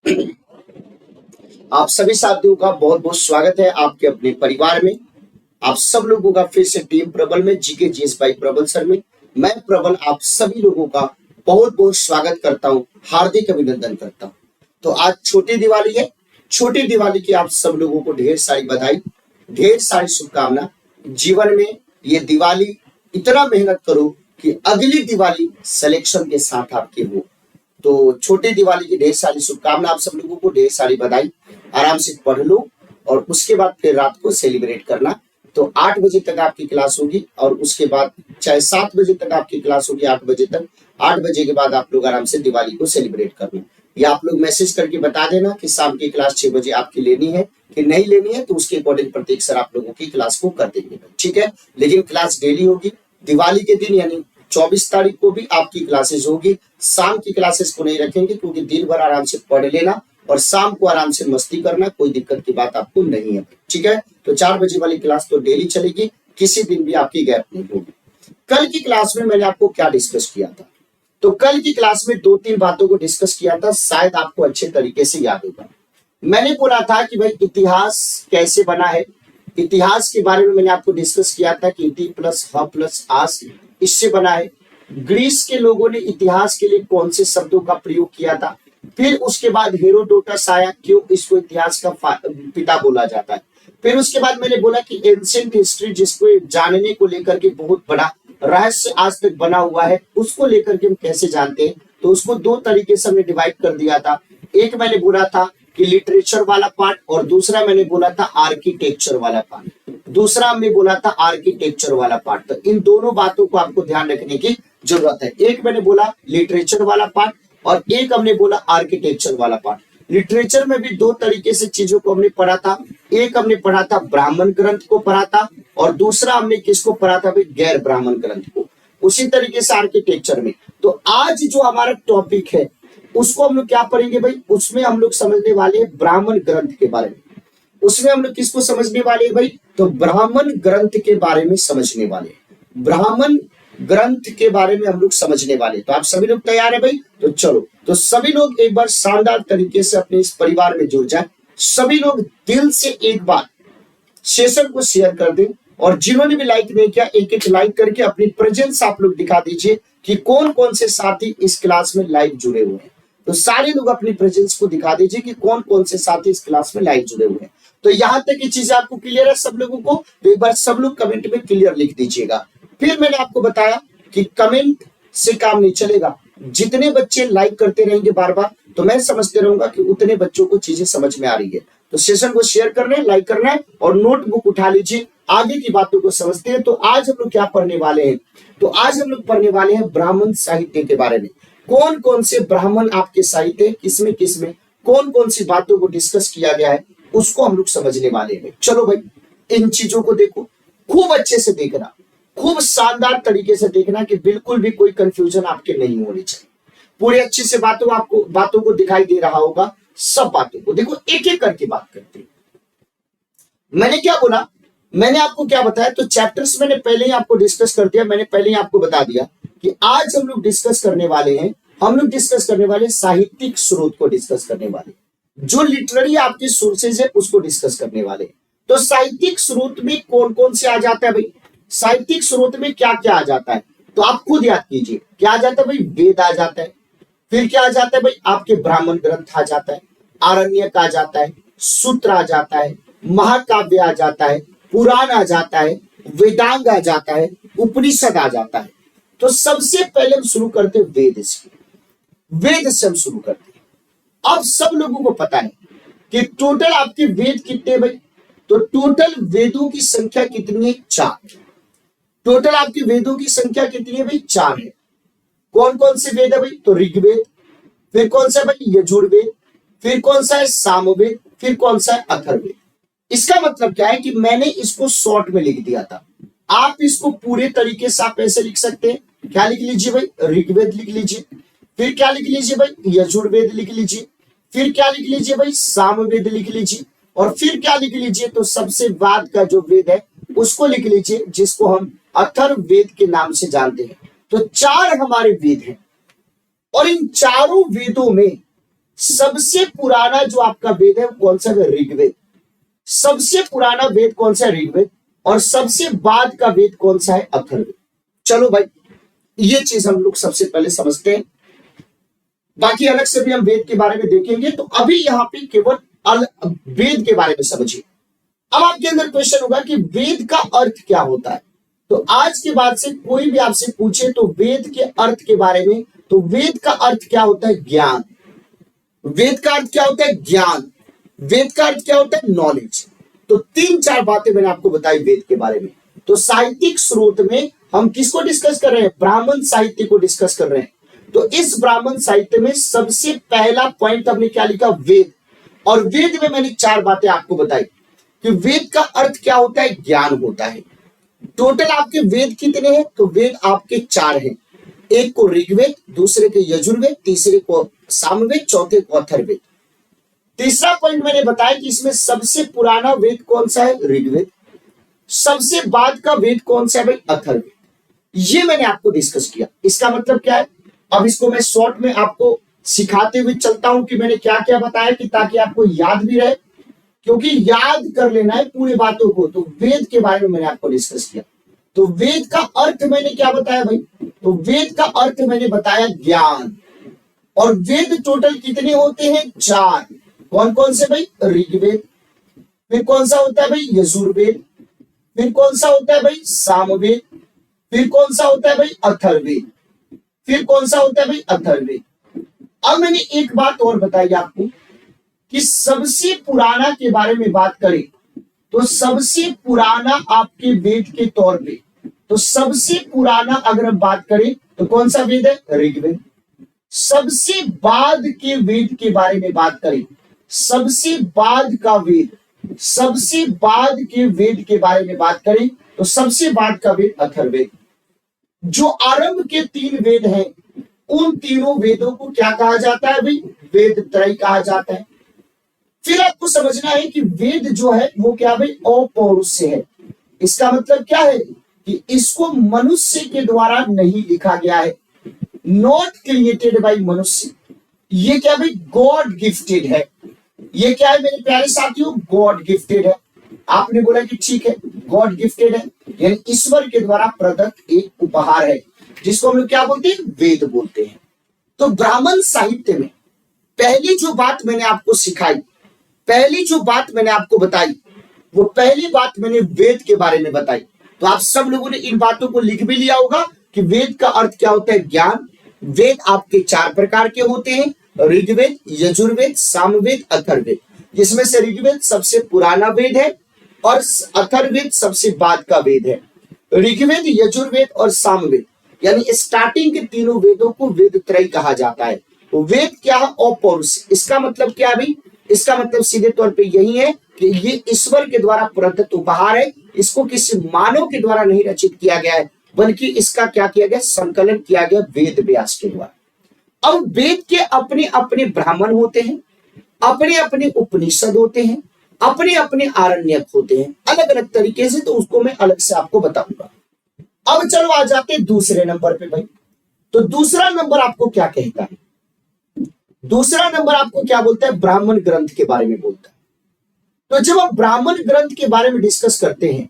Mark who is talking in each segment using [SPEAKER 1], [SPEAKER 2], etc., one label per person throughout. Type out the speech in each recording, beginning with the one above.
[SPEAKER 1] आप सभी साथियों का बहुत बहुत स्वागत है आपके अपने परिवार में। आप सब लोगों का फिर से टीम प्रबल में जीके जीएस बाई प्रबल सर में मैं प्रबल आप सभी लोगों का बहुत बहुत स्वागत करता हूं, हार्दिक अभिनंदन करता हूं। तो आज छोटी दिवाली है। छोटी दिवाली की आप सब लोगों को ढेर सारी बधाई, ढेर सारी शुभकामना। जीवन में ये दिवाली इतना मेहनत करो कि अगली दिवाली सिलेक्शन के साथ आपके हो। तो छोटी दिवाली की ढेर सारी शुभकामना आप सब लोगों को, ढेर सारी बधाई। आराम से पढ़ लो और उसके बाद फिर रात को सेलिब्रेट करना। तो 8 बजे तक आपकी क्लास होगी और उसके बाद चाहे 7 बजे तक आपकी क्लास होगी, 8 बजे तक। 8 बजे के बाद आप लोग आराम से दिवाली को सेलिब्रेट करना। या आप लोग मैसेज करके बता देना कि शाम की क्लास 6 बजे आपकी लेनी है कि नहीं लेनी है, तो उसके अकॉर्डिंग प्रत्येक सर आप लोगों की क्लास को कर देंगे, ठीक है। लेकिन क्लास डेली होगी। दिवाली के दिन यानी 24 तारीख को भी आपकी क्लासेस होगी। शाम की क्लासेस को नहीं रखेंगे क्योंकि दिन भर आराम से पढ़ लेना और शाम को आराम से मस्ती करना, कोई दिक्कत की बात आपको नहीं है, ठीक है। तो 4 बजे वाली क्लास तो डेली चलेगी, किसी दिन भी आपकी गैप नहीं होगी। कल की क्लास में मैंने आपको क्या डिस्कस किया था? तो कल की क्लास में 2-3 बातों को डिस्कस किया था, शायद आपको अच्छे तरीके से याद होगा। मैंने बोला था कि भाई इतिहास कैसे बना है। इतिहास के बारे में मैंने आपको डिस्कस किया था कि इति प्लस ह प्लस आस इससे बना है। ग्रीस के लोगों ने इतिहास के लिए कौन से शब्दों का प्रयोग किया था। फिर उसके बाद हेरोडोटस आया, क्यों इसको इतिहास का पिता बोला जाता है। फिर उसके बाद मैंने बोला कि एंशिएंट हिस्ट्री, जिसको जानने को लेकर के बहुत बड़ा रहस्य आज तक बना हुआ है, उसको लेकर के हम कैसे जानते हैं। तो उसको 2 तरीके से हमने डिवाइड कर दिया था। एक मैंने बोला था कि लिटरेचर वाला पार्ट और दूसरा मैंने बोला था आर्किटेक्चर वाला पार्ट। दूसरा हमने बोला था आर्किटेक्चर वाला पार्ट। तो इन दोनों बातों को आपको ध्यान रखने की जरूरत है। एक मैंने बोला लिटरेचर वाला पार्ट और एक हमने बोला आर्किटेक्चर वाला पार्ट। लिटरेचर में भी 2 तरीके से चीजों को हमने पढ़ा था। एक हमने पढ़ा था ब्राह्मण ग्रंथ को पढ़ा था और दूसरा हमने किसको पढ़ा था भाई, गैर ब्राह्मण ग्रंथ को। उसी तरीके से आर्किटेक्चर में। तो आज जो हमारा टॉपिक है उसको हम लोग क्या पढ़ेंगे भाई, उसमें हम लोग समझने वाले हैं ब्राह्मण ग्रंथ के बारे में। उसमें हम लोग किसको समझने वाले हैं भाई, तो ब्राह्मण ग्रंथ के बारे में समझने वाले हैं। ब्राह्मण ग्रंथ के बारे में हम लोग समझने वाले। तो आप सभी लोग तैयार है भाई? तो चलो, तो सभी लोग एक बार शानदार तरीके से अपने इस परिवार में जुड़ जाए। सभी लोग दिल से एक बार सेशन को शेयर कर दें और जिन्होंने भी लाइक नहीं किया, एक एक लाइक करके अपनी प्रेजेंस आप लोग दिखा दीजिए कि कौन कौन से साथी इस क्लास में लाइव जुड़े हुए हैं। तो सारे लोग अपनी प्रेजेंस को दिखा दीजिए कि कौन कौन से साथी इस क्लास में लाइव जुड़े हुए हैं। तो यहां तक की चीजें आपको क्लियर है सब लोगों को? तो एक बार सब लोग कमेंट में क्लियर लिख दीजिएगा। फिर मैंने आपको बताया कि कमेंट से काम नहीं चलेगा। जितने बच्चे लाइक करते रहेंगे बार बार, तो मैं समझते रहूंगा कि उतने बच्चों को चीजें समझ में आ रही है। तो सेशन को शेयर करना है, लाइक करना है और नोटबुक उठा लीजिए, आगे की बातों को समझते हैं। तो आज हम लोग क्या पढ़ने वाले हैं? तो आज हम लोग पढ़ने वाले हैं ब्राह्मण साहित्य के बारे में। कौन कौन से ब्राह्मण आपके साहित्य, किसमें किसमें कौन कौन सी बातों को डिस्कस किया गया है, उसको हम लोग समझने वाले हैं। चलो भाई, इन चीजों को देखो, खूब अच्छे से देखना, खूब शानदार तरीके से देखना कि बिल्कुल भी कोई कंफ्यूजन आपके नहीं होनी चाहिए। पूरी अच्छी से बातों को दिखाई दे रहा होगा। सब बातों को देखो, एक एक करके बात करते हैं। मैंने क्या बोला, मैंने आपको क्या बताया? तो चैप्टर्स मैंने पहले ही आपको डिस्कस कर दिया। मैंने पहले ही आपको बता दिया कि आज हम लोग डिस्कस करने वाले हैं, साहित्यिक स्रोत को डिस्कस करने वाले, जो लिटरेरी आपके सोर्सेज है उसको डिस्कस करने वाले। तो साहित्यिक स्रोत में कौन कौन से आ जाता है भाई? साहित्यिक स्रोत में क्या क्या आ जाता है? तो आप खुद याद कीजिए, क्या आ जाता है भाई? वेद आ जाता है। फिर क्या आ जाता है भाई? आपके ब्राह्मण ग्रंथ आ जाता है, आरण्यक आ जाता है, सूत्र आ जाता है, महाकाव्य आ जाता है, पुराण आ जाता है, वेदांग आ जाता है, उपनिषद आ जाता है। तो सबसे पहले हम शुरू करते हैं वेद से। वेद से हम शुरू करते हैं। अब सब लोगों को पता है कि टोटल आपके वेद कितने भाई? तो टोटल वेदों की संख्या कितनी है? 4। टोटल आपके वेदों की संख्या कितनी है भाई? 4 है। कौन कौन से वेद है भाई? तो ऋग्वेद, फिर कौन सा है भाई? यजुर्वेद, फिर कौन सा है? सामवेद, फिर कौन सा है? अथर्ववेद। इसका मतलब क्या है कि मैंने इसको शॉर्ट में लिख दिया था। आप इसको पूरे तरीके से आप ऐसे लिख सकते हैं। क्या लिख लीजिए भाई? ऋग्वेद लिख लीजिए, फिर क्या लिख लीजिए भाई? यजुर्वेद लिख लीजिए, फिर क्या लिख लीजिए भाई? सामवेद लिख लीजिए, और फिर क्या लिख लीजिए? तो सबसे बाद का जो वेद है उसको लिख लीजिए, जिसको हम अथर्ववेद के नाम से जानते हैं। तो 4 हमारे वेद हैं और इन चारों वेदों में सबसे पुराना जो आपका वेद है वो कौन सा है? ऋग्वेद। सबसे पुराना वेद कौन सा है? ऋग्वेद। और सबसे बाद का वेद कौन सा है? अथर्ववेद। चलो भाई, ये चीज हम लोग सबसे पहले समझते हैं, बाकी अलग से भी हम वेद के बारे में देखेंगे। तो अभी यहाँ पे केवल वेद के बारे में समझिए। अब आपके अंदर क्वेश्चन होगा कि वेद का अर्थ क्या होता है। तो आज के बाद से कोई भी आपसे पूछे तो वेद के अर्थ के बारे में, तो वेद का अर्थ क्या होता है? ज्ञान। वेद का अर्थ क्या होता है? ज्ञान। वेद का अर्थ क्या होता है? नॉलेज। तो 3-4 बातें मैंने आपको बताई वेद के बारे में। तो साहित्यिक स्रोत में हम किसको डिस्कस कर रहे हैं? ब्राह्मण साहित्य को डिस्कस कर रहे हैं। तो इस ब्राह्मण साहित्य में सबसे पहला पॉइंट हमने क्या लिखा? वेद। और वेद में मैंने 4 बातें आपको बताई कि वेद का अर्थ क्या होता है? ज्ञान होता है। टोटल आपके वेद कितने हैं? तो वेद आपके 4 हैं। एक को ऋग्वेद, दूसरे को यजुर्वेद, तीसरे को सामवेद, चौथे को अथर्ववेद। तीसरा पॉइंट मैंने बताया कि इसमें सबसे पुराना वेद कौन सा है? ऋग्वेद। सबसे बाद का वेद कौन सा है भाई? अथर्ववेद। ये मैंने आपको डिस्कस किया। इसका मतलब क्या है? अब इसको मैं शॉर्ट में आपको सिखाते हुए चलता हूं कि मैंने क्या क्या बताया, कि ताकि आपको याद भी रहे, क्योंकि याद कर लेना है पूरी बातों को। तो वेद के बारे में मैंने आपको डिस्कस किया। तो वेद का अर्थ मैंने क्या बताया भाई? तो वेद का अर्थ मैंने बताया ज्ञान। और वेद टोटल कितने होते हैं? 4। कौन कौन से भाई? ऋग्वेद, फिर कौन सा होता है भाई? यजुर्वेद, फिर कौन सा होता है भाई? सामवेद, फिर कौन सा होता है भाई? अथर्ववेद, फिर कौन सा होता है भाई? अथर्ववेद। अब मैंने एक बात और बताई आपको कि सबसे पुराना के बारे में बात करें तो सबसे पुराना आपके वेद के तौर पे, तो सबसे पुराना अगर हम बात करें तो कौन सा वेद है? ऋग्वेद। सबसे बाद के वेद के बारे में बात करें, सबसे बाद का वेद, सबसे बाद के वेद के बारे में बात करें तो सबसे बाद का वेद अथर्ववेद। जो आरंभ के 3 वेद हैं, उन तीनों वेदों को क्या कहा जाता है भाई? वेद त्रय कहा जाता है। फिर आपको समझना है कि वेद जो है वो क्या भाई? अपौरुषेय है। इसका मतलब क्या है? कि इसको मनुष्य के द्वारा नहीं लिखा गया है, नॉट क्रिएटेड बाय मनुष्य। ये क्या भाई? गॉड गिफ्टेड है। ये क्या है मेरे प्यारे साथियों? गॉड गिफ्टेड है। आपने बोला कि ठीक है, गॉड गिफ्टेड है, यानी ईश्वर के द्वारा प्रदत्त एक उपहार है, जिसको हम लोग क्या बोलते हैं? वेद बोलते हैं। तो ब्राह्मण साहित्य में पहली जो बात मैंने आपको सिखाई, पहली जो बात मैंने आपको बताई, वो पहली बात मैंने वेद के बारे में बताई। तो आप सब लोगों ने इन बातों को लिख भी लिया होगा कि वेद का अर्थ क्या होता है? ज्ञान। वेद आपके 4 प्रकार के होते हैं, ऋग्वेद, यजुर्वेद, सामवेद, अथर्ववेद। जिसमें से ऋग्वेद सबसे पुराना वेद है और अथर्ववेद सबसे बाद का वेद है। ऋग्वेद, यजुर्वेद और सामवेद यानी स्टार्टिंग के तीनों वेदों को वेद त्रय कहा जाता है। तो वेद क्या है? अपौरुष। इसका मतलब क्या है भाई? इसका मतलब सीधे तौर पे यही है कि ये ईश्वर के द्वारा प्रदत्त उपहार है। इसको किसी मानव के द्वारा नहीं रचित किया गया है, बल्कि इसका क्या किया गया? संकलन किया गया वेद व्यास के द्वारा। अब वेद के अपने अपने ब्राह्मण होते हैं, अपने अपने उपनिषद होते हैं, अपने अपने आरण्यक होते हैं, अलग अलग तरीके से। तो उसको मैं अलग से आपको बताऊंगा। अब चलो आ जाते हैं दूसरे नंबर पे भाई। तो दूसरा नंबर आपको क्या कहता है? दूसरा नंबर आपको क्या बोलता है? ब्राह्मण ग्रंथ के बारे में बोलता है। तो जब हम ब्राह्मण ग्रंथ के बारे में डिस्कस करते हैं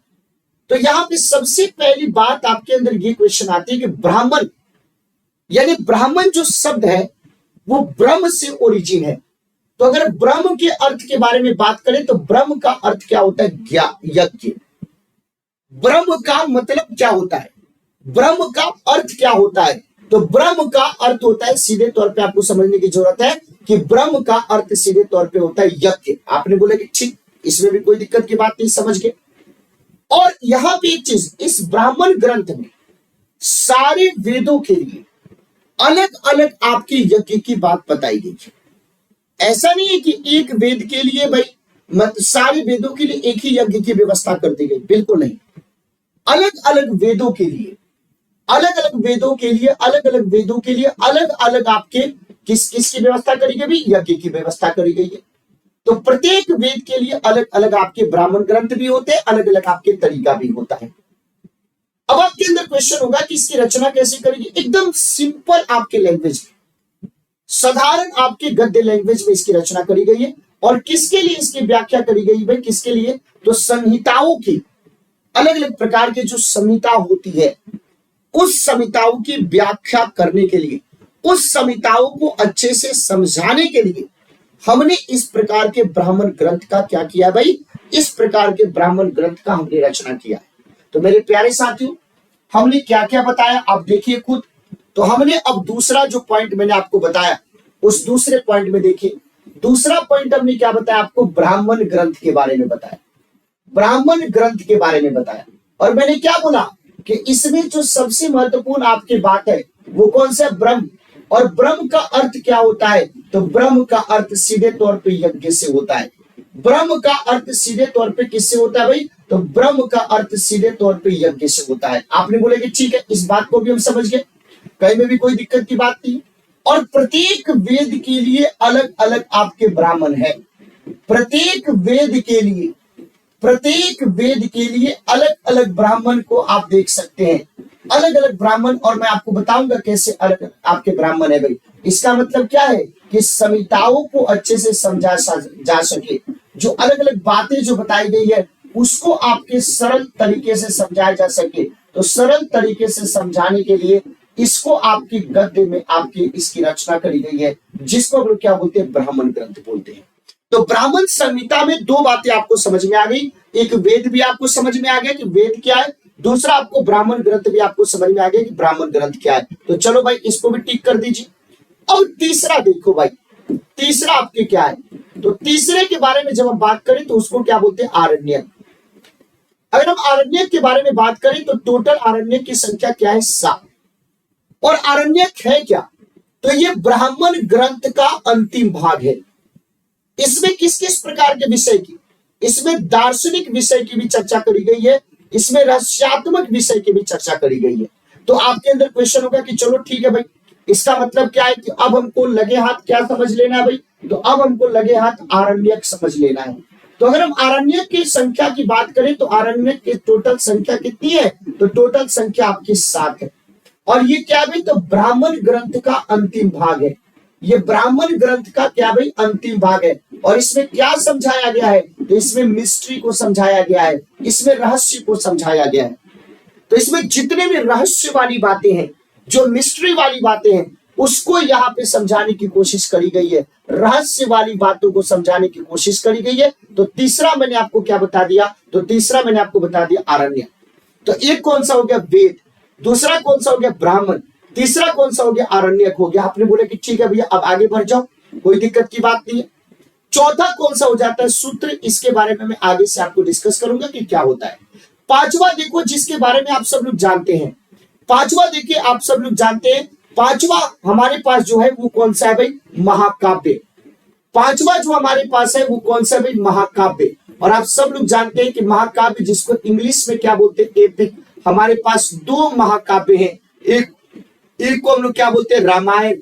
[SPEAKER 1] तो यहां पे सबसे पहली बात आपके अंदर ये क्वेश्चन आती है कि ब्राह्मण, यानी ब्राह्मण जो शब्द है वो ब्रह्म से ओरिजिन है। तो अगर ब्रह्म के अर्थ के बारे में बात करें तो ब्रह्म का अर्थ क्या होता है? यज्ञ। ब्रह्म का मतलब क्या होता है? ब्रह्म का अर्थ क्या होता है? तो ब्रह्म का अर्थ होता है, सीधे तौर पे आपको समझने की जरूरत है कि ब्रह्म का अर्थ सीधे तौर पे होता है यज्ञ। आपने बोला कि ठीक, इसमें भी कोई दिक्कत की बात नहीं, समझ गए। और यहां पे एक चीज, इस ब्राह्मण ग्रंथ में सारे वेदों के लिए अलग अलग आपकी यज्ञ की बात बताई गई है। ऐसा नहीं है कि एक वेद के लिए भाई सारे वेदों के लिए एक ही यज्ञ की व्यवस्था कर दी गई, बिल्कुल नहीं। अलग अलग वेदों के लिए, अलग अलग वेदों के लिए, अलग अलग वेदों के लिए अलग अलग आपके किसकी व्यवस्था करी गई? यज्ञ की व्यवस्था करी गई है। तो प्रत्येक वेद के लिए अलग अलग आपके ब्राह्मण ग्रंथ भी होते हैं, अलग अलग आपके तरीका भी होता है। अब आपके अंदर क्वेश्चन होगा कि इसकी रचना कैसे करेगी? एकदम सिंपल आपके लैंग्वेज में, साधारण आपके गद्य लैंग्वेज में इसकी रचना करी गई है। और किसके लिए इसकी व्याख्या करी गई भाई, किसके लिए, तो संहिताओं की, अलग अलग प्रकार के जो संहिता होती है उस संहिताओं की व्याख्या करने के लिए, उस संहिताओं को अच्छे से समझाने के लिए हमने इस प्रकार के ब्राह्मण ग्रंथ का क्या किया भाई, इस प्रकार के ब्राह्मण ग्रंथ का हमने रचना किया है। तो मेरे प्यारे साथियों, हमने क्या क्या बताया आप देखिए खुद। तो हमने अब दूसरा जो पॉइंट मैंने आपको बताया, उस दूसरे पॉइंट में देखिए, दूसरा पॉइंट हमने क्या बताया आपको, ब्राह्मण ग्रंथ के बारे में बताया, ब्राह्मण ग्रंथ के बारे में बताया। और मैंने क्या बोला कि इसमें जो सबसे महत्वपूर्ण आपकी बात है वो कौन सा, ब्रह्म। और ब्रह्म का अर्थ क्या होता है, तो ब्रह्म का अर्थ सीधे तौर पे यज्ञ से होता है। ब्रह्म का अर्थ सीधे तौर पे किससे होता है भाई, तो ब्रह्म का अर्थ सीधे तौर पे यज्ञ से होता है। आपने बोले कि ठीक है, इस बात को भी हम समझ गए, कहीं में भी कोई दिक्कत की बात नहीं। और प्रत्येक वेद के लिए अलग अलग आपके ब्राह्मण है, प्रत्येक वेद के लिए, प्रत्येक वेद के लिए अलग अलग ब्राह्मण को आप देख सकते हैं, अलग अलग ब्राह्मण। और मैं आपको बताऊंगा कैसे अलग आपके ब्राह्मण है भाई। इसका मतलब क्या है कि संहिताओं को अच्छे से समझा जा सके, जो अलग अलग बातें जो बताई गई है उसको आपके सरल तरीके से समझाया जा सके। तो सरल तरीके से समझाने के लिए इसको आपकी गद्य में आपकी इसकी रचना करी गई है, जिसको हम लोग क्या बोलते हैं, ब्राह्मण ग्रंथ बोलते हैं। तो ब्राह्मण संहिता में दो बातें आपको समझ में आ गई, एक वेद भी आपको समझ में आ गया कि वेद क्या है, दूसरा आपको ब्राह्मण ग्रंथ भी आपको समझ में आ गया कि ब्राह्मण ग्रंथ क्या है। तो चलो भाई इसको भी टिक कर दीजिए। अब तीसरा देखो भाई, तीसरा आपके क्या है, तो तीसरे के बारे में जब हम बात करें तो उसको क्या बोलते हैं, आरण्यक। अगर हम आरण्यक के बारे में बात करें तो टोटल आरण्यक की संख्या क्या है, 7। और आरण्यक है क्या, तो ये ब्राह्मण ग्रंथ का अंतिम भाग है। इसमें किस किस प्रकार के विषय की, इसमें दार्शनिक विषय की भी चर्चा करी गई है, इसमें रहस्यात्मक विषय की भी चर्चा करी गई है। तो आपके अंदर क्वेश्चन होगा कि चलो ठीक है भाई, इसका मतलब क्या है कि अब हमको लगे हाथ क्या समझ लेना है भाई, तो अब हमको लगे हाथ आरण्यक समझ लेना है। तो अगर हम आरण्यक की संख्या की बात करें तो आरण्यक की टोटल संख्या कितनी है, तो टोटल संख्या आपकी 7 है। और ये क्या भाई, तो ब्राह्मण ग्रंथ का अंतिम भाग है। ये ब्राह्मण ग्रंथ का क्या भाई, अंतिम भाग है। और इसमें क्या समझाया गया है, तो इसमें मिस्ट्री को समझाया गया है, इसमें रहस्य को समझाया गया है। तो इसमें जितने भी रहस्य वाली बातें हैं, जो मिस्ट्री वाली बातें हैं, उसको यहाँ पे समझाने की कोशिश करी गई है, रहस्य वाली बातों को समझाने की कोशिश करी गई है। तो तीसरा मैंने आपको क्या बता दिया, तो तीसरा मैंने आपको बता दिया आरण्यक। तो एक कौन सा हो गया, वेद, दूसरा कौन सा हो गया, ब्राह्मण, तीसरा कौन सा हो गया, आरण्यक हो गया। आपने बोला कि ठीक है भैया अब आगे बढ़ जाओ, कोई दिक्कत की बात नहीं है। चौथा कौन सा हो जाता है, सूत्र। इसके बारे में मैं आगे से आपको डिस्कस करूंगा कि क्या होता है। पांचवा देखो, जिसके बारे में आप सब लोग जानते हैं, पांचवा देखिए आप सब लोग जानते हैं, पांचवा हमारे पास जो है वो कौन सा है भाई, महाकाव्य। पांचवा जो हमारे पास है वो कौन सा भाई, महाकाव्य। और आप सब लोग जानते हैं कि महाकाव्य जिसको इंग्लिश में क्या बोलते हैं, एपिक। हमारे पास 2 महाकाव्य हैं, एक को हम लोग क्या बोलते हैं, रामायण,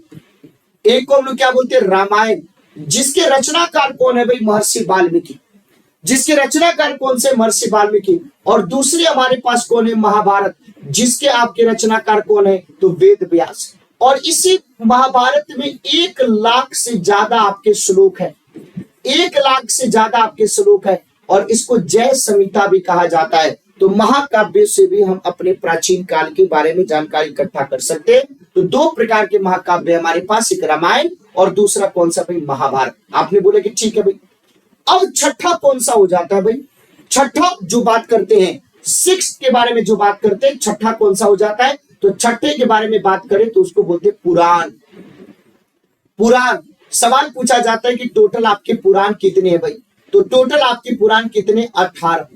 [SPEAKER 1] एक को हम लोग क्या बोलते हैं, रामायण। जिसके रचनाकार कौन है भाई, महर्षि वाल्मीकि। जिसके रचनाकार कौन से, महर्षि वाल्मीकि। और दूसरे हमारे पास कौन है, महाभारत, जिसके आपके रचनाकार कौन है, तो वेद व्यास। और इसी महाभारत में 1 लाख से ज्यादा आपके श्लोक है, 1 लाख से ज्यादा आपके श्लोक है। और इसको जय संहिता भी कहा जाता है। तो महाकाव्य से भी हम अपने प्राचीन काल के बारे में जानकारी इकट्ठा कर सकते हैं। तो 2 प्रकार के महाकाव्य हमारे पास, एक रामायण और दूसरा कौन सा भाई, महाभारत। आपने बोले कि ठीक है भाई। अब छठा कौन सा हो जाता है भाई, छठा जो बात करते हैं, 6 के बारे में जो बात करते हैं, छठा कौन सा हो जाता है, तो छठे के बारे में बात करें तो उसको बोलते हैं पुराण। पुराण सवाल पूछा जाता है कि टोटल आपके पुराण कितने हैं भाई, तो टोटल आपके पुराण कितने, 18।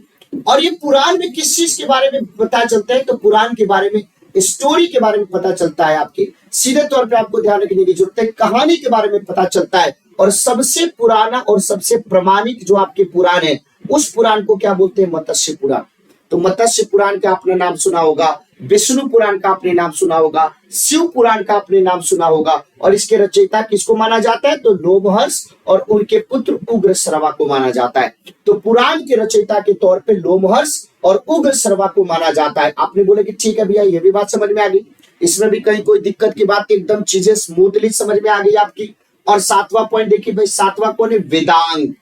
[SPEAKER 1] और ये पुराण में किस चीज के बारे में पता चलता है, तो पुराण के बारे में, स्टोरी के बारे में पता चलता है। आपके सीधे तौर पे आपको ध्यान रखने की जरूरत है, कहानी के बारे में पता चलता है। और सबसे पुराना और सबसे प्रामाणिक जो आपके पुराण है, उस पुराण को क्या बोलते हैं, मत्स्य पुराण। तो मत्स्य पुराण का आपने नाम सुना होगा, विष्णु पुराण का आपने नाम सुना होगा, शिव पुराण का आपने नाम सुना होगा। और इसके रचयिता किसको माना जाता है, तो लोमहर्ष और उनके पुत्र उग्रश्रवा को माना जाता है। तो पुराण के रचयिता के तौर पे लोमहर्ष और उग्रश्रवा को माना जाता है। आपने बोले कि ठीक है भैया, ये भी बात समझ में आ गई। इसमें भी कहीं कोई दिक्कत की बात, एकदम चीजें स्मूथली समझ में आ गई आपकी। और सातवां पॉइंट देखिए भाई, सातवां कौन है? वेदांग।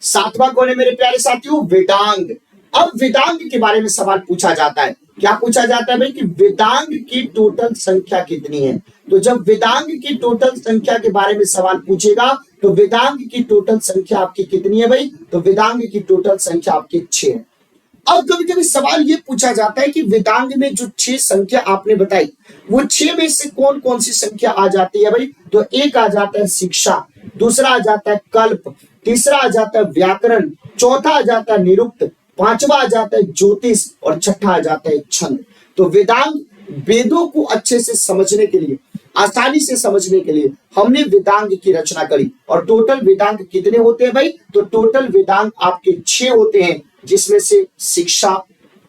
[SPEAKER 1] सातवां कौन है मेरे प्यारे साथियों? वेदांग। अब वेदांग के बारे में सवाल पूछा जाता है। क्या पूछा जाता है भाई कि वेदांग की टोटल संख्या कितनी है? तो जब वेदांग की टोटल संख्या के बारे में सवाल पूछेगा तो वेदांग की टोटल संख्या आपकी कितनी है भाई? तो वेदांग की टोटल संख्या आपकी 6 है। अब कभी कभी सवाल ये पूछा जाता है कि वेदांग में जो 6 संख्या आपने बताई, वो 6 में से कौन कौन सी संख्या आ जाती है भाई? तो एक आ जाता है शिक्षा, दूसरा आ जाता है कल्प, तीसरा आ जाता है व्याकरण, चौथा आ जाता है निरुक्त, पांचवा आ जाता है ज्योतिष और छठा आ जाता है छंद। तो वेदांग, वेदों को अच्छे से समझने के लिए, आसानी से समझने के लिए हमने वेदांग की रचना करी। और टोटल वेदांग कितने होते हैं भाई? तो टोटल वेदांग आपके 6 होते हैं, जिसमें से शिक्षा,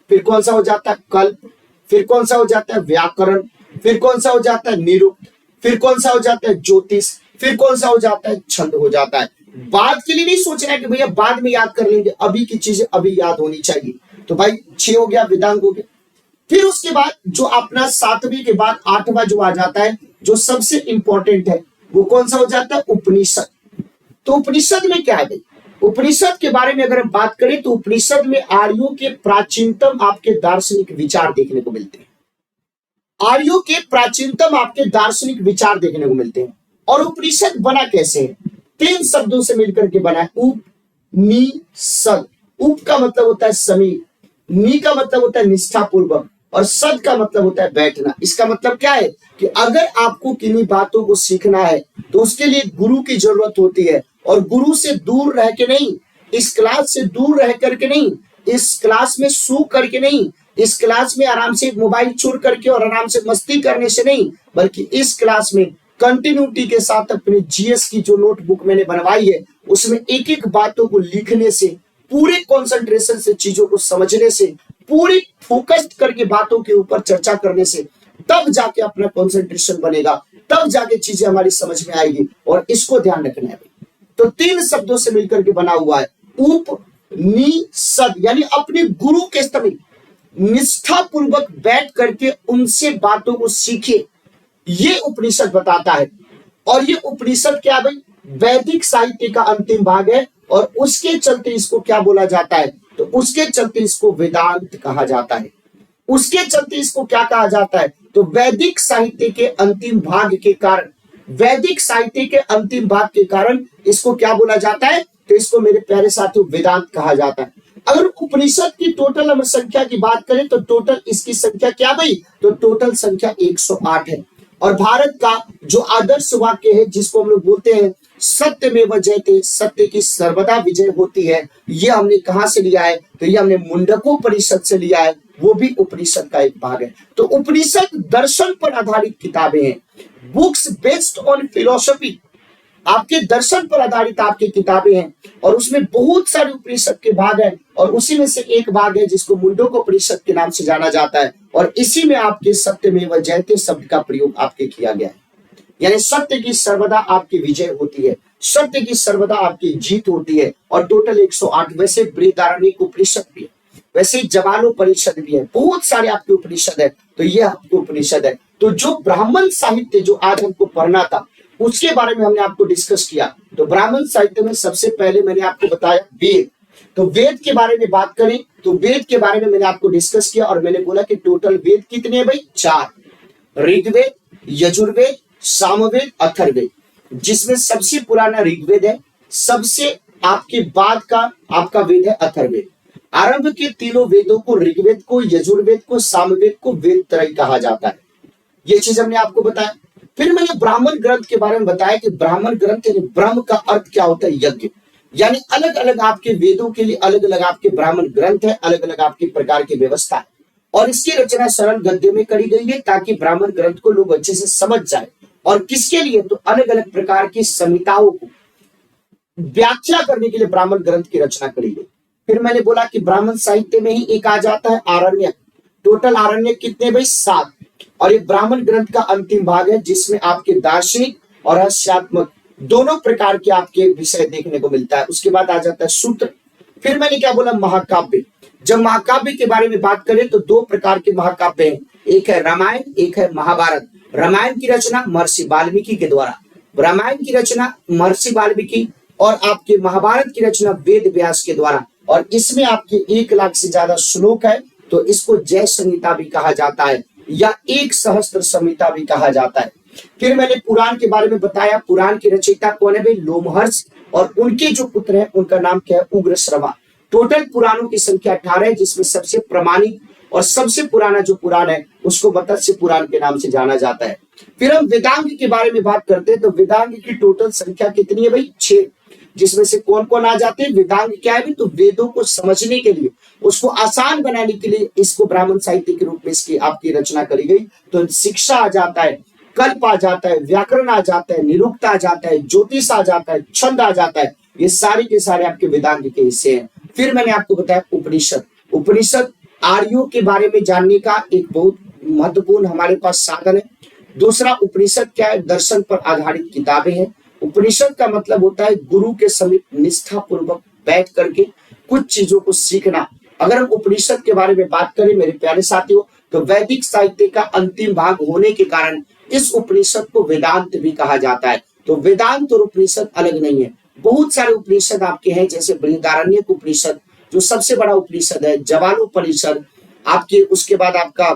[SPEAKER 1] फिर कौन सा हो जाता है कल्प, फिर कौन सा हो जाता है व्याकरण, फिर कौन सा हो जाता है निरुक्त, फिर कौन सा हो जाता है ज्योतिष, फिर कौन सा हो जाता है छंद हो जाता है। बाद के लिए नहीं सोचना है कि भैया बाद में याद कर लेंगे, अभी की चीजें अभी याद होनी चाहिए। तो भाई 6 हो गया, वेदांग हो गया। फिर उसके बाद जो अपना 7वीं के बाद 8वां जो आ जाता है, जो सबसे इंपॉर्टेंट है, वो कौन सा हो जाता है? उपनिषद। तो उपनिषद में क्या है भाई? उपनिषद के बारे में अगर हम बात करें तो उपनिषद में आर्यों के प्राचीनतम आपके दार्शनिक विचार देखने को मिलते हैं। आर्यों के प्राचीनतम आपके दार्शनिक विचार देखने को मिलते हैं। और उपनिषद बना कैसे है? 3 शब्दों से मिलकर के बना है, उप नि सद। उप का मतलब होता है समीप, नी का मतलब होता है निष्ठा पूर्वक, और सद का मतलब होता है बैठना। इसका मतलब क्या है कि अगर आपको किन्हीं बातों को सीखना है तो उसके लिए गुरु की जरूरत होती है। और गुरु से दूर रह के नहीं, इस क्लास से दूर रह करके नहीं, इस क्लास में सो करके नहीं, इस क्लास में आराम से मोबाइल छोड़ करके और आराम से मस्ती करने से नहीं, बल्कि इस क्लास में कंटिन्यूटी के साथ अपने जीएस की जो नोटबुक मैंने बनवाई है उसमें एक एक बातों को लिखने से, पूरे कॉन्सेंट्रेशन से चीजों को समझने से, पूरी फोकस्ड करके बातों के ऊपर चर्चा करने से, तब जाके अपना कॉन्सेंट्रेशन बनेगा, तब जाके चीजें हमारी समझ में आएगी। और इसको ध्यान रखना है। तो 3 शब्दों से मिलकर के बना हुआ है, उप नि सद, यानी अपने गुरु के समीप निष्ठा पूर्वक बैठ करके उनसे बातों को सीखे, ये उपनिषद बताता है। और ये उपनिषद क्या भाई? वैदिक साहित्य का अंतिम भाग है। और उसके चलते इसको क्या बोला जाता है? तो उसके चलते इसको वेदांत कहा जाता है। उसके चलते इसको क्या कहा जाता है? तो वैदिक साहित्य के अंतिम भाग के कारण, वैदिक साहित्य के अंतिम भाग के कारण इसको क्या बोला जाता है? तो इसको मेरे प्यारे साथियों वेदांत कहा जाता है। अगर उपनिषद की टोटल हम संख्या की बात करें तो टोटल इसकी संख्या क्या भाई? तो टोटल संख्या 108 है। और भारत का जो आदर्श वाक्य है जिसको हम लोग बोलते हैं सत्यमेव जयते, सत्य की सर्वदा विजय होती है, ये हमने कहां से लिया है? तो ये हमने मुंडकोपनिषद से लिया है, वो भी उपनिषद का एक भाग है। तो उपनिषद दर्शन पर आधारित किताबें हैं, बुक्स बेस्ड ऑन फिलोसफी, आपके दर्शन पर आधारित आपकी किताबें हैं। और उसमें बहुत सारे उपनिषद के भाग हैं, और उसी में से एक भाग है जिसको मुंडकोपनिषद के नाम से जाना जाता है। और इसी में आपके सत्यमेव जयते शब्द का प्रयोग आपके किया गया है, यानी सत्य की सर्वदा आपकी विजय होती है, सत्य की सर्वदा आपकी जीत होती है। और टोटल 108, वैसे बृहदारण्यक उपनिषद भी है, वैसे जवालोपनिषद भी है, बहुत सारे आपके उपनिषद है। तो ये आपके उपनिषद है। तो जो ब्राह्मण साहित्य जो आज हमको पढ़ना था उसके बारे में हमने आपको डिस्कस किया। तो ब्राह्मण साहित्य में सबसे पहले मैंने आपको बताया वेद। तो वेद के बारे में बात करें तो वेद के बारे में मैंने आपको डिस्कस किया, और मैंने बोला कि टोटल वेद कितने हैं भाई? 4, ऋग्वेद, यजुर्वेद, सामवेद, अथर्ववेद, जिसमें सबसे पुराना ऋग्वेद है, सबसे आपके बाद का आपका वेद है अथर्ववेद। आरंभ के तीनों वेदों को, ऋग्वेद को, यजुर्वेद को, सामवेद को वेद त्रय कहा जाता है। ये चीज हमने आपको बताया। फिर मैंने ब्राह्मण ग्रंथ के बारे में बताया कि ब्राह्मण ग्रंथ यानी ब्रह्म का अर्थ क्या होता है? यज्ञ। यानी अलग अलग आपके वेदों के लिए अलग अलग आपके ब्राह्मण ग्रंथ है, अलग अलग आपके प्रकार की व्यवस्था है। और इसकी रचना सरल गद्य में करी गई है ताकि ब्राह्मण ग्रंथ को लोग अच्छे से समझ जाए। और किसके लिए? तो अलग अलग प्रकार की संहिताओं को व्याख्या करने के लिए ब्राह्मण ग्रंथ की रचना करी गई। फिर मैंने बोला कि ब्राह्मण साहित्य में ही एक आ जाता है आरण्यक। टोटल आरण्यक कितने भाई? 7। और ये ब्राह्मण ग्रंथ का अंतिम भाग है जिसमें आपके दार्शनिक और हास्यात्मक दोनों प्रकार के आपके विषय देखने को मिलता है। उसके बाद आ जाता है सूत्र। फिर मैंने क्या बोला? महाकाव्य। जब महाकाव्य के बारे में बात करें तो 2 प्रकार के महाकाव्य हैं, एक है रामायण, एक है महाभारत। रामायण की रचना महर्षि वाल्मीकि के द्वारा, रामायण की रचना महर्षि वाल्मीकि, और आपके महाभारत की रचना वेद व्यास के द्वारा। और इसमें आपके 1 लाख से ज्यादा श्लोक है, तो इसको जय संहिता भी कहा जाता है या 1 सहस्त्र संहिता भी कहा जाता है। फिर मैंने पुराण के बारे में बताया, पुराण के रचयिता कौन है भाई? लोमहर्ष, और उनके जो पुत्र हैं उनका नाम क्या है? उग्रश्रवा। टोटल पुराणों की संख्या 18 है, जिसमें सबसे प्रमाणित और सबसे पुराना जो पुराण है उसको मत्स्य पुराण के नाम से जाना जाता है। फिर हम वेदांग के बारे में बात करते हैं, तो वेदांग की टोटल संख्या कितनी है भाई? 6, जिसमें से कौन कौन आ जाते हैं? वेदांग क्या है? तो वेदों को समझने के लिए, उसको आसान बनाने के लिए इसको ब्राह्मण साहित्य के रूप में इसकी आपकी रचना करी गई। तो शिक्षा आ जाता है, कल्प आ जाता है, व्याकरण आ जाता है, निरुक्त आ जाता है, ज्योतिष आ जाता है, छंद आ जाता है, ये सारे के सारे आपके वेदांग के हिस्से हैं। फिर मैंने आपको बताया उपनिषद। उपनिषद आर्यों के बारे में जानने का एक बहुत महत्वपूर्ण हमारे पास साधन है। दूसरा, उपनिषद क्या है? दर्शन पर आधारित किताबें हैं। उपनिषद का मतलब होता है गुरु के समीप निष्ठा पूर्वक बैठ करके कुछ चीजों को सीखना। अगर हम उपनिषद के बारे में बात करें मेरे प्यारे साथियों, तो वैदिक साहित्य का अंतिम भाग होने के कारण इस उपनिषद को वेदांत भी कहा जाता है। तो वेदांत और उपनिषद अलग नहीं है। बहुत सारे उपनिषद आपके हैं, जैसे बृहदारण्यक उपनिषद जो सबसे बड़ा उपनिषद है, जवालोपनिषद आपके, उसके बाद आपका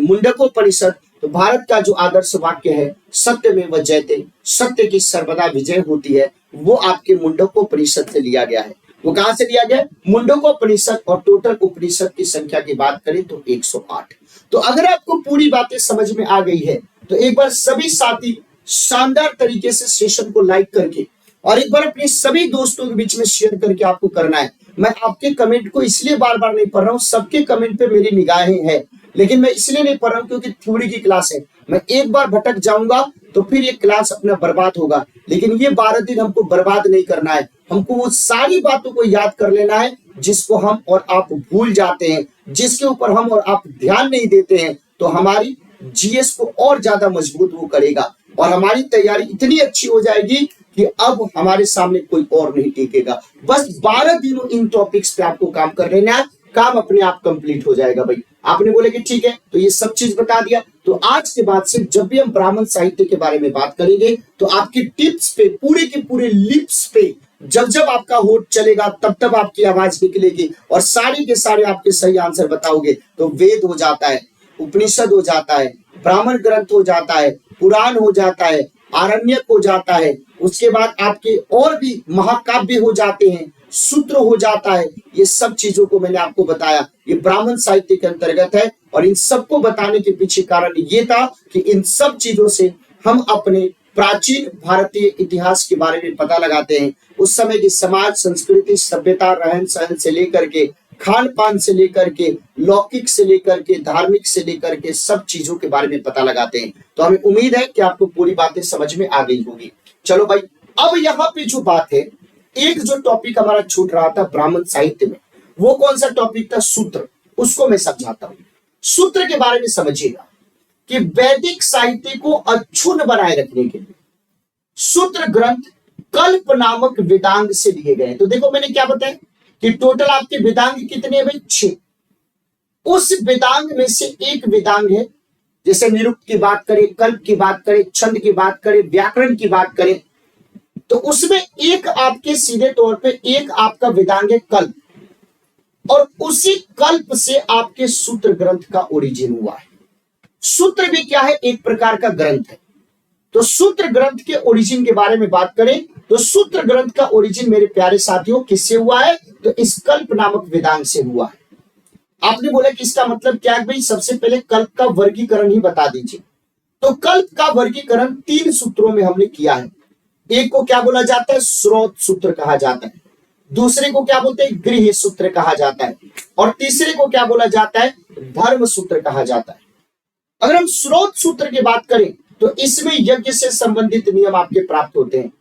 [SPEAKER 1] मुंडकोपनिषद। तो भारत का जो आदर्श वाक्य है सत्यमेव जयते, सत्य की सर्वदा विजय होती है, वो आपके मुंडकोपनिषद से लिया गया है। वो कहां से लिया गया? मुंडकोपनिषद। और टोटल उपनिषद की संख्या की बात करें तो 108। तो अगर आपको पूरी बातें समझ में आ गई है तो एक बार सभी साथी शानदार तरीके से सेशन को लाइक करके और एक बार अपने सभी दोस्तों के बीच में शेयर करके आपको करना है। मैं आपके कमेंट को इसलिए बार बार नहीं पढ़ रहा हूँ, सबके कमेंट पे मेरी निगाहें हैं, लेकिन मैं इसलिए नहीं पढ़ रहा हूँ क्योंकि थ्योरी की क्लास है। मैं एक बार भटक जाऊंगा तो फिर ये क्लास अपना बर्बाद होगा, लेकिन ये 12 दिन हमको बर्बाद नहीं करना है। हमको वो सारी बातों को याद कर लेना है जिसको हम और आप भूल जाते हैं, जिसके ऊपर हम और आप ध्यान नहीं देते हैं। तो हमारी जीएस को और ज्यादा मजबूत वो करेगा और हमारी तैयारी इतनी अच्छी हो जाएगी कि अब हमारे सामने कोई और नहीं टिकेगा। बस 12 दिनों इन टॉपिक्स पे आपको काम कर लेना है, काम अपने आप कंप्लीट हो जाएगा भाई। आपने बोले कि ठीक है, तो ये सब चीज बता दिया। तो आज के बाद से जब भी हम ब्राह्मण साहित्य के बारे में बात करेंगे तो आपकी टिप्स पे, पूरे के पूरे लिप्स पे जब जब आपका होठ चलेगा तब तब आपकी आवाज निकलेगी और सारे के सारे आपके सही आंसर बताओगे। तो वेद हो जाता है, उपनिषद हो जाता है, ब्राह्मण ग्रंथ हो जाता है, पुराण हो जाता है, आरण्यक हो जाता है, उसके बाद आपके और भी महाकाव्य हो जाते हैं, सूत्र हो जाता है। ये सब चीजों को मैंने आपको बताया, ये ब्राह्मण साहित्य के अंतर्गत है। और इन सबको बताने के पीछे कारण ये था कि इन सब चीजों से हम अपने प्राचीन भारतीय इतिहास के बारे में पता लगाते हैं। उस समय की समाज, संस्कृति, सभ्यता, रहन सहन से लेकर के खान पान से लेकर के लौकिक से लेकर के धार्मिक से लेकर के सब चीजों के बारे में पता लगाते हैं। तो हमें उम्मीद है कि आपको पूरी बातें समझ में आ गई होगी। चलो भाई, अब यहाँ पे जो बात है, एक जो टॉपिक हमारा छूट रहा था ब्राह्मण साहित्य में, वो कौन सा टॉपिक था? सूत्र। उसको मैं समझाता हूं। सूत्र के बारे में समझिएगा कि वैदिक साहित्य को अक्षुण्ण बनाए रखने के लिए सूत्र ग्रंथ कल्प नामक वेदांग से लिए गए। तो देखो मैंने क्या बताया कि टोटल आपके वेदांग कितने हैं भाई? 6। उस वेदांग में से एक वेदांग है, जैसे निरुक्त की बात करें, कल्प की बात करें, छंद की बात करें, व्याकरण की बात करें, तो उसमें एक आपके सीधे तौर पे एक आपका वेदांग है कल्प, और उसी कल्प से आपके सूत्र ग्रंथ का ओरिजिन हुआ है। सूत्र भी क्या है? एक प्रकार का ग्रंथ है। तो सूत्र ग्रंथ के ओरिजिन के बारे में बात करें तो सूत्र ग्रंथ का ओरिजिन मेरे प्यारे साथियों किससे हुआ है? तो इस कल्प नामक वेदांग से हुआ है। आपने बोला कि इसका मतलब क्या है भाई? सबसे पहले कल्प का वर्गीकरण ही बता दीजिए। तो कल्प का वर्गीकरण 3 सूत्रों में हमने किया है। एक को क्या बोला जाता है? स्रोत सूत्र कहा जाता है, दूसरे को क्या बोलते हैं? गृह सूत्र कहा जाता है, और तीसरे को क्या बोला जाता है? धर्म सूत्र कहा जाता है। अगर हम स्रोत सूत्र की बात करें तो इसमें यज्ञ से संबंधित नियम आपके प्राप्त होते हैं।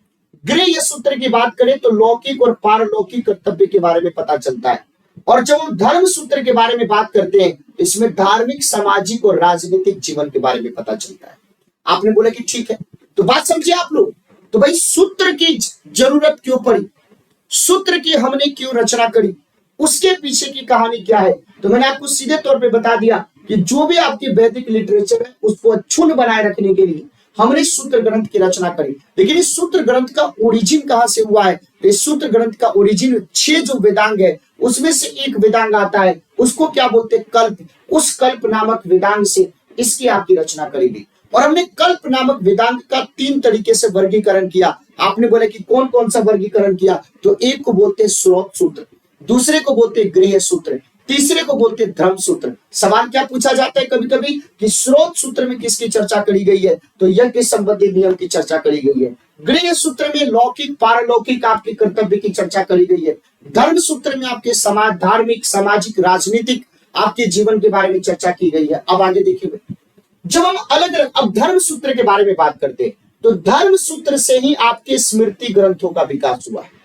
[SPEAKER 1] गृह सूत्र की बात करें तो लौकिक और पारलौकिक कर्तव्य के बारे में पता चलता है, और जब हम धर्म सूत्र के बारे में बात करते हैं इसमें धार्मिक, सामाजिक और राजनीतिक जीवन के बारे में पता चलता है। आपने बोला कि ठीक है, तो बात समझिए आप लोग। तो भाई सूत्र की जरूरत क्यों पड़ी, सूत्र की हमने क्यों रचना करी, उसके पीछे की कहानी क्या है? तो मैंने आपको सीधे तौर पे बता दिया कि जो भी आपकी वैदिक लिटरेचर है उसको अक्षुण्ण बनाए रखने के लिए हमने सूत्र ग्रंथ की रचना करी। लेकिन इस सूत्र ग्रंथ का ओरिजिन कहां से हुआ है? तो इस सूत्र ग्रंथ का ओरिजिन 6 जो वेदांग है उसमें से एक वेदांग आता है, उसको क्या बोलते हैं? कल्प। उस कल्प नामक वेदांग से इसकी आपकी रचना करी गई। और हमने कल्प नामक वेदांग का 3 तरीके से वर्गीकरण किया। आपने बोला कि कौन कौन सा वर्गीकरण किया? तो एक को बोलते हैं स्रोत सूत्र, दूसरे को बोलते हैं गृह सूत्र, तीसरे को बोलते हैं धर्म सूत्र। सवाल क्या पूछा जाता है कभी कभी कि स्रोत सूत्र में किसकी चर्चा करी गई है? तो यज्ञ संबंधी नियम की चर्चा करी गई है। गृह सूत्र में लौकिक पारलौकिक आपके कर्तव्य की चर्चा करी गई है। धर्म सूत्र में आपके समाज, धार्मिक, सामाजिक, राजनीतिक आपके जीवन के बारे में चर्चा की गई है। अब आगे देखिए, जब हम अलग अलग अब धर्म सूत्र के बारे में बात करते हैं तो धर्म सूत्र से ही आपके स्मृति ग्रंथों का विकास हुआ है।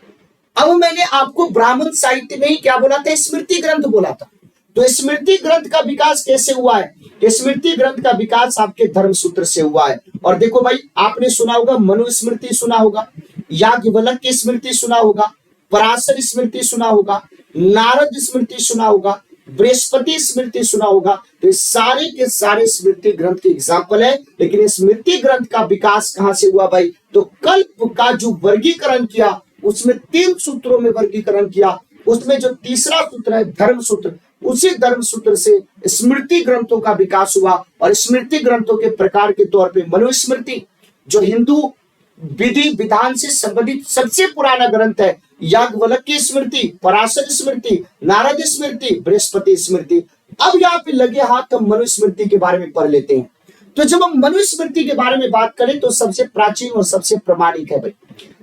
[SPEAKER 1] अब मैंने आपको ब्राह्मण साहित्य में ही क्या बोला था? स्मृति ग्रंथ बोला था। तो स्मृति ग्रंथ का विकास कैसे हुआ है? स्मृति ग्रंथ का विकास आपके धर्म सूत्र से हुआ है। और देखो भाई, आपने सुना होगा मनुस्मृति, सुना होगा याज्ञवल्क्य की स्मृति, सुना होगा पराशर स्मृति, सुना होगा नारद स्मृति, सुना होगा बृहस्पति स्मृति, सुना होगा। तो सारे के सारे स्मृति ग्रंथ के एग्जाम्पल है। लेकिन स्मृति ग्रंथ का विकास कहां से हुआ भाई? तो कल्प का जो वर्गीकरण किया उसमें 3 सूत्रों में वर्गीकरण किया। उसमें जो तीसरा सूत्र है धर्म सूत्र, उसी धर्म सूत्र से स्मृति ग्रंथों का विकास हुआ। और स्मृति ग्रंथों के प्रकार के तौर पे मनुस्मृति जो हिंदू विधि विधान से संबंधित सबसे पुराना ग्रंथ है, याज्ञवल्क्य स्मृति, पराशर स्मृति, नारद स्मृति, बृहस्पति स्मृति। अब यहाँ पे लगे हाथ हम मनुस्मृति के बारे में पढ़ लेते हैं। तो जब हम मनुस्मृति के बारे में बात करें तो सबसे प्राचीन और सबसे प्रामाणिक है भाई।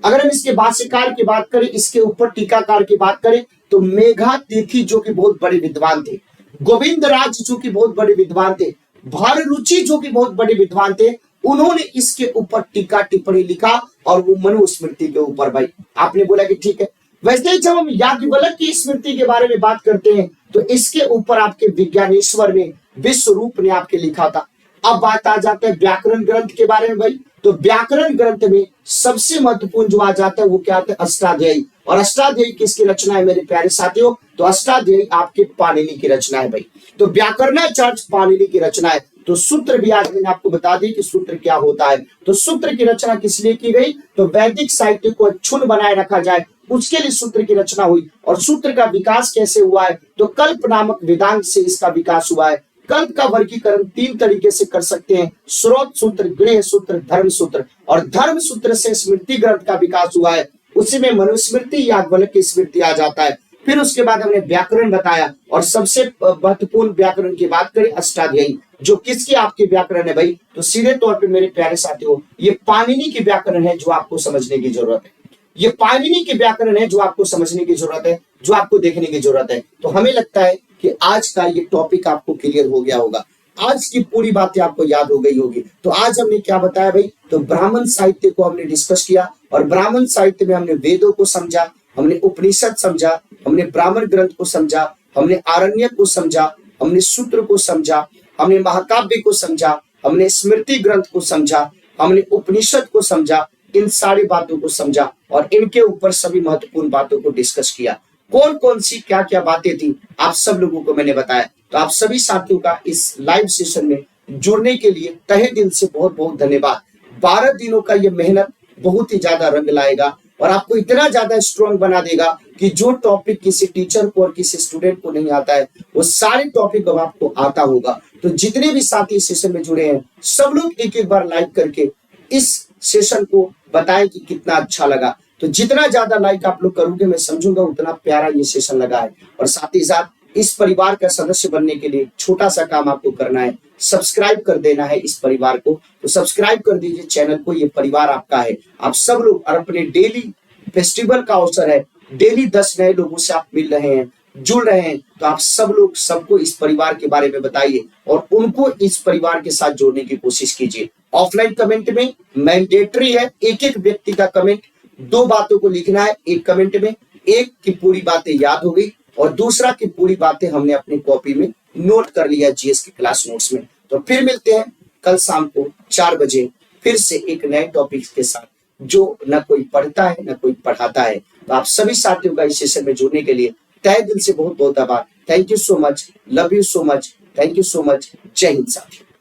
[SPEAKER 1] अगर हम इसके भाष्यकार की बात करें, इसके ऊपर टीकाकार की बात करें तो मेघातिथि जो कि बहुत बड़े विद्वान थे, गोविंद राज जो कि बहुत बड़े विद्वान थे, भाररुचि जो कि बहुत बड़े विद्वान थे, उन्होंने इसके ऊपर टीका टिप्पणी लिखा और वो मनुस्मृति के ऊपर भाई। आपने बोला कि ठीक है। वैसे ही जब हम याज्ञवल्क्य की स्मृति के बारे में बात करते हैं तो इसके ऊपर आपके विज्ञानेश्वर ने, विश्वरूप ने आपके लिखा था। अब बात आ जाता है व्याकरण ग्रंथ के बारे में भाई। तो व्याकरण ग्रंथ में सबसे महत्वपूर्ण जो आ जाता है वो क्या आता है? अष्टाध्यायी। और अष्टाध्यायी किसकी रचना है मेरे प्यारे साथियों? तो अष्टाध्यायी आपके पाणिनि की रचना है भाई। तो व्याकरणाचार्य पाणिनि की रचना है। तो सूत्र भी आज मैंने आपको बता दी कि सूत्र क्या होता है। तो सूत्र की रचना किस लिए की गई? तो वैदिक साहित्य को अक्षुण्ण बनाए रखा जाए उसके लिए सूत्र की रचना हुई। और सूत्र का विकास कैसे हुआ है? तो कल्प नामक वेदांग से इसका विकास हुआ है। कल्प का वर्गीकरण 3 तरीके से कर सकते हैं, स्रोत सूत्र, गृह सूत्र, धर्म सूत्र। और धर्म सूत्र से स्मृति ग्रंथ का विकास हुआ है, उसी में मनुस्मृति, याज्ञवल्क्य स्मृति आ जाता है। फिर उसके बाद हमने व्याकरण बताया और सबसे महत्वपूर्ण व्याकरण की बात करें अष्टाध्यायी, जो किसकी आपके व्याकरण है भाई? तो सीधे तौर पे मेरे प्यारे साथियों ये पाणिनि की व्याकरण है जो आपको समझने की जरूरत है। ये पाणिनि के व्याकरण है जो आपको समझने की जरूरत है, जो आपको देखने की जरूरत है। तो हमें लगता है कि आज का ये टॉपिक आपको क्लियर हो गया होगा, आज की पूरी बातें आपको याद हो गई होगी। तो आज हमने क्या बताया भाई? तो ब्राह्मण साहित्य को हमने डिस्कस किया और ब्राह्मण साहित्य में हमने वेदों को समझा, हमने उपनिषद समझा, हमने ब्राह्मण ग्रंथ को समझा, हमने आरण्यक को समझा, हमने सूत्र को समझा, हमने महाकाव्य को समझा, हमने स्मृति ग्रंथ को समझा, हमने उपनिषद को समझा। इन सारी बातों को समझा और इनके ऊपर सभी महत्वपूर्ण बातों को डिस्कस किया। कौन कौन सी क्या क्या बातें थी आप सब लोगों को मैंने बताया। तो आप सभी साथियों का इस लाइव सेशन में जुड़ने के लिए तहे दिल से बहुत बहुत धन्यवाद। 12 दिनों का ये मेहनत बहुत ही ज्यादा रंग लाएगा और आपको इतना ज्यादा स्ट्रॉन्ग बना देगा कि जो टॉपिक किसी टीचर को और किसी स्टूडेंट को नहीं आता है वो सारे टॉपिक अब आपको आता होगा। तो जितने भी साथी सेशन में जुड़े हैं सब लोग एक एक बार लाइक करके इस सेशन को बताएं कि कितना अच्छा लगा। तो जितना ज्यादा लाइक आप लोग करोगे मैं समझूंगा उतना प्यारा ये सेशन लगा है। और साथ ही साथ इस परिवार का सदस्य बनने के लिए छोटा सा काम आपको करना है, सब्सक्राइब कर देना है इस परिवार को। तो सब्सक्राइब कर दीजिए चैनल को, ये परिवार आपका है। आप सब लोग और अपने डेली फेस्टिवल का अवसर है, डेली 10 नए लोगों से आप मिल रहे हैं, जुड़ रहे हैं। तो आप सब लोग सबको इस परिवार के बारे में बताइए और उनको इस परिवार के साथ जोड़ने की कोशिश कीजिए। ऑफलाइन कमेंट में मैंडेटरी है, एक एक व्यक्ति का कमेंट 2 बातों को लिखना है एक कमेंट में। एक की पूरी बातें याद हो गई और दूसरा की पूरी बातें हमने अपनी कॉपी में नोट कर लिया जीएस के क्लास नोट्स में। तो फिर मिलते हैं कल शाम को 4 बजे फिर से एक नए टॉपिक के साथ, जो न कोई पढ़ता है न कोई पढ़ाता है। तो आप सभी साथियों का इस सेशन में जुड़ने के लिए तहे दिल से बहुत बहुत आभार। Thank you so much, love you so much, thank you so much. जय हिंद साथियों।